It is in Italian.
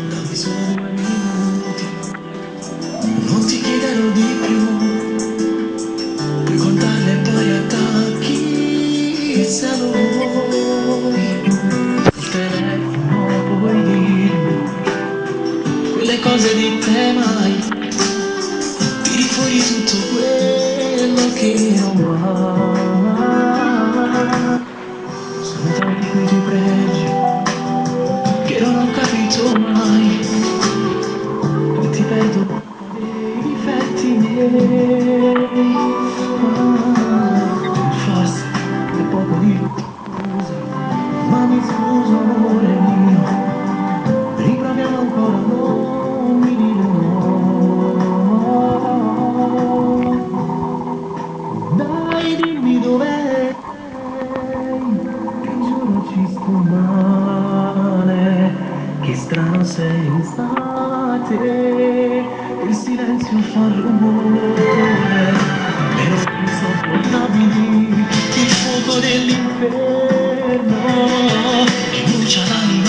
dammi solo 2 minuti, non ti chiederò di più, puoi contarle e poi attacchi se lo vuoi. Al telefono puoi dirmi quelle cose di te mai, tiri fuori tutto quello che non va. Sono tanti quei tuoi pregi che non ho capito mai, e ti perdo dei difetti miei. Forse è poco di scusa, ma mi scuso amore mio, riproviamo ancora, non mi dire no. Dai, dimmi dov'è, che giuro ci sto male, che strano sei estate, il silenzio fa rumore, le notti insopportabili, il fuoco dell'inferno che brucia l'anima.